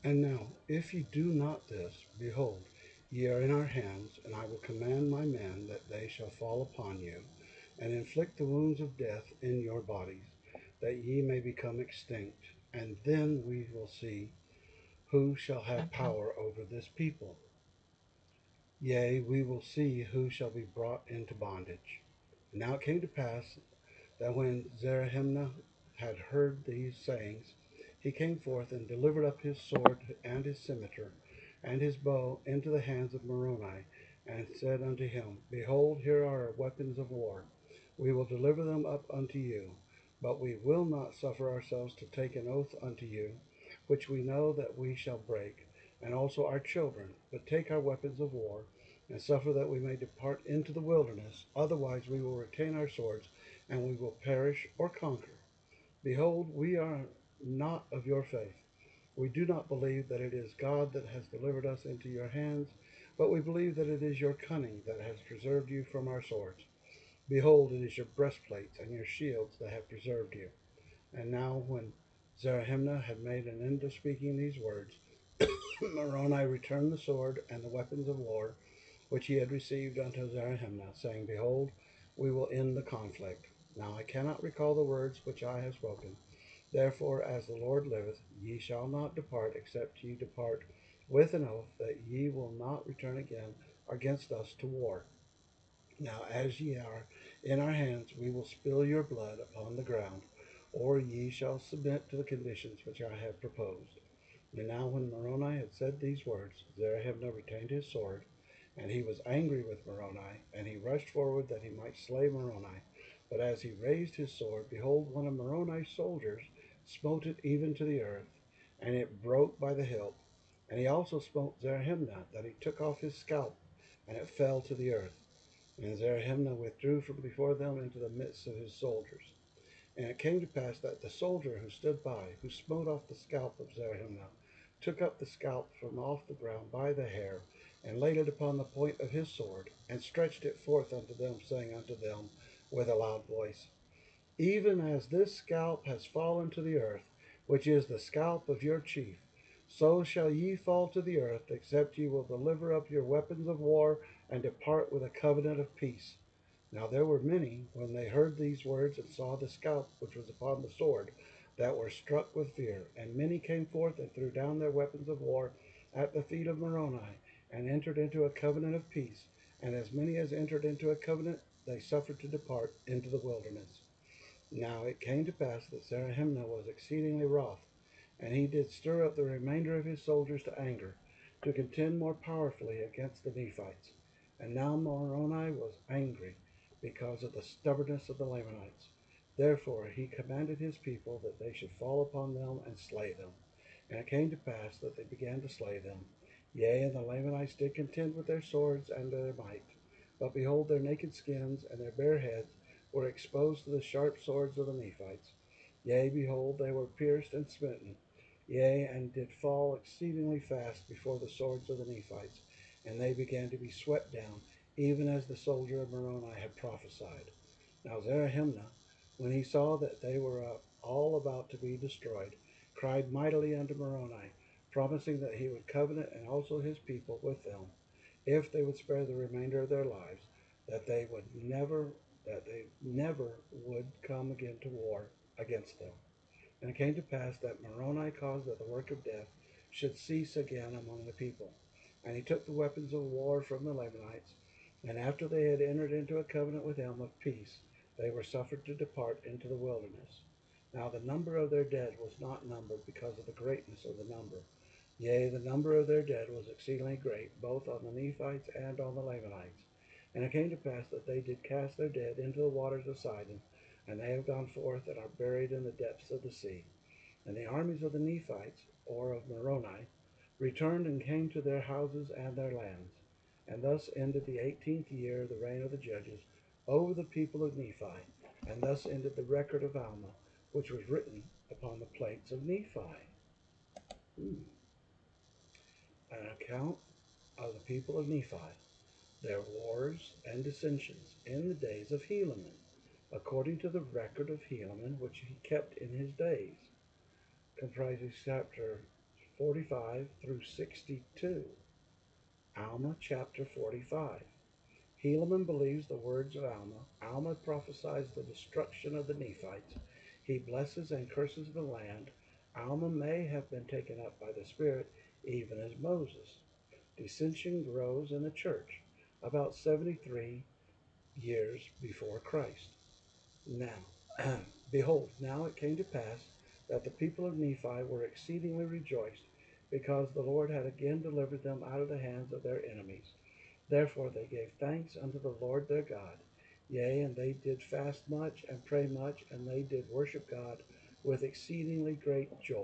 And now, if ye do not this, behold, ye are in our hands, and I will command my men that they shall fall upon you, and inflict the wounds of death in your bodies, that ye may become extinct. And then we will see who shall have power over this people. Yea, we will see who shall be brought into bondage. And now it came to pass that when Zerahemnah had heard these sayings, he came forth and delivered up his sword and his scimitar and his bow into the hands of Moroni, and said unto him, Behold, here are our weapons of war. We will deliver them up unto you, but we will not suffer ourselves to take an oath unto you, which we know that we shall break, and also our children, but take our weapons of war, and suffer that we may depart into the wilderness. Otherwise we will retain our swords, and we will perish or conquer. Behold, we are not of your faith. We do not believe that it is God that has delivered us into your hands, but we believe that it is your cunning that has preserved you from our swords. Behold, it is your breastplates and your shields that have preserved you. And now, when Zerahemnah had made an end of speaking these words, Moroni returned the sword and the weapons of war which he had received unto Zerahemnah, saying, Behold, we will end the conflict. Now I cannot recall the words which I have spoken. Therefore, as the Lord liveth, ye shall not depart, except ye depart with an oath that ye will not return again against us to war. Now, as ye are in our hands, we will spill your blood upon the ground, or ye shall submit to the conditions which I have proposed. And now, when Moroni had said these words, Zerahemnah retained his sword, and he was angry with Moroni, and he rushed forward that he might slay Moroni. But as he raised his sword, behold, one of Moroni's soldiers smote it even to the earth, and it broke by the hilt. And he also smote Zerahemnah, that he took off his scalp, and it fell to the earth. And Zerahemnah withdrew from before them into the midst of his soldiers. And it came to pass that the soldier who stood by, who smote off the scalp of Zerahemnah, took up the scalp from off the ground by the hair, and laid it upon the point of his sword, and stretched it forth unto them, saying unto them with a loud voice, Even as this scalp has fallen to the earth, which is the scalp of your chief, so shall ye fall to the earth, except ye will deliver up your weapons of war, and depart with a covenant of peace. Now there were many, when they heard these words and saw the scalp which was upon the sword, that were struck with fear. And many came forth and threw down their weapons of war at the feet of Moroni, and entered into a covenant of peace. And as many as entered into a covenant, they suffered to depart into the wilderness. Now it came to pass that Zerahemnah was exceedingly wroth, and he did stir up the remainder of his soldiers to anger, to contend more powerfully against the Nephites. And now Moroni was angry because of the stubbornness of the Lamanites. Therefore he commanded his people that they should fall upon them and slay them. And it came to pass that they began to slay them. Yea, and the Lamanites did contend with their swords and their might. But behold, their naked skins and their bare heads were exposed to the sharp swords of the Nephites. Yea, behold, they were pierced and smitten. Yea, and did fall exceedingly fast before the swords of the Nephites. And they began to be swept down, even as the soldier of Moroni had prophesied. Now Zerahemnah, when he saw that they were all about to be destroyed, cried mightily unto Moroni, promising that he would covenant and also his people with them, if they would spare the remainder of their lives, that they never would come again to war against them. And it came to pass that Moroni caused that the work of death should cease again among the people. And he took the weapons of war from the Lamanites, and after they had entered into a covenant with him of peace, they were suffered to depart into the wilderness. Now the number of their dead was not numbered because of the greatness of the number. Yea, the number of their dead was exceedingly great, both on the Nephites and on the Lamanites. And it came to pass that they did cast their dead into the waters of Sidon, and they have gone forth and are buried in the depths of the sea. And the armies of the Nephites, or of Moroni, returned and came to their houses and their lands. And thus ended the 18th year of the reign of the judges over the people of Nephi. And thus ended the record of Alma, which was written upon the plates of Nephi. An account of the people of Nephi, their wars and dissensions in the days of Helaman, according to the record of Helaman which he kept in his days, comprises chapter 45 through 62. Alma chapter 45. Helaman believes the words of Alma. Alma prophesies the destruction of the Nephites. He blesses and curses the land. Alma may have been taken up by the Spirit, even as Moses. Dissension grows in the church about 73 years before Christ. Now, behold, now it came to pass that the people of Nephi were exceedingly rejoiced, because the Lord had again delivered them out of the hands of their enemies. Therefore they gave thanks unto the Lord their God. Yea, and they did fast much and pray much, and they did worship God with exceedingly great joy.